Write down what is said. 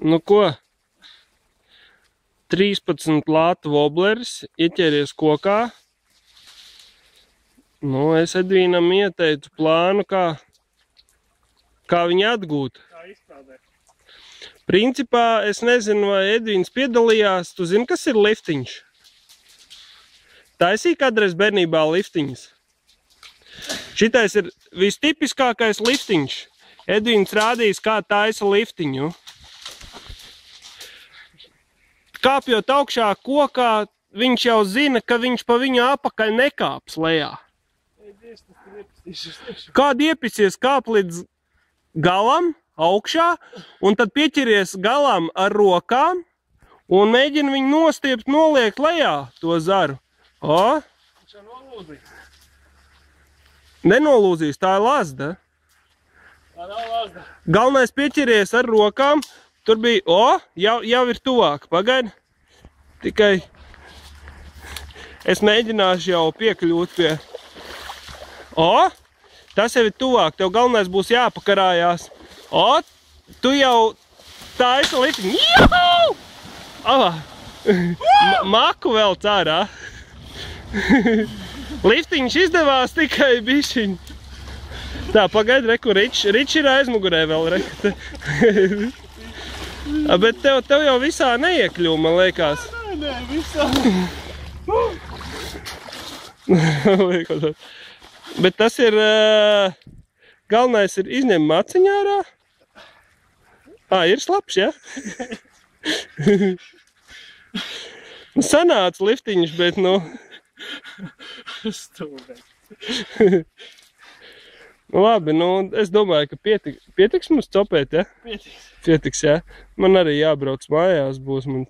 Nu ko? 13 lātu wobleris, ieķēries kokā. Nu, es Edvīnam ieteicu plānu, kā viņu atgūt. Kā izstrādāt? Principā, es nezinu, vai Edvīns piedalījās. Tu zini, kas ir liftiņš? Taisīja kādreiz bērnībā liftiņas. Šitais ir vistipiskākais liftiņš. Edvīns rādījis, kā taisa liftiņu. Kāpjot augšā kokā, viņš jau zina, ka viņš pa viņu apakaļ nekāps lejā. Kād iepisies kāp līdz galam, augšā, un tad pieķeries galam ar rokām un mēģina viņu nostiept, noliekt lejā to zaru. O? Viņš jau nolūzīs. Nenolūzīs, tā ir lazda. Tā nav lazda. Galvenais pieķeries ar rokām. Tur bija, jau ir tuvāk, pagaidi. Tikai es mēģināšu jau piekļūt pie. Tas jau ir tuvāk, tev galvenais būs jāpakarājās. Tu jau taisa liftiņu. Juhu! Maku vēl cārā. Liftiņš izdevās tikai bišķiņ. Tā, pagaidi, reku, Ričs ir aizmugurē vēl, reku. Bet tev jau visā neiekļuva, man liekas. Nē, visā. Bet tas ir, galvenais ir izņemt maciņā ārā. Ir slapš, ja? Sanāca liftiņš, bet, Stūbēt. Labi, es domāju, ka pietiks mums copēt, ja? Pietiks. Pietiks, ja? Man arī jābrauc mājās būs, man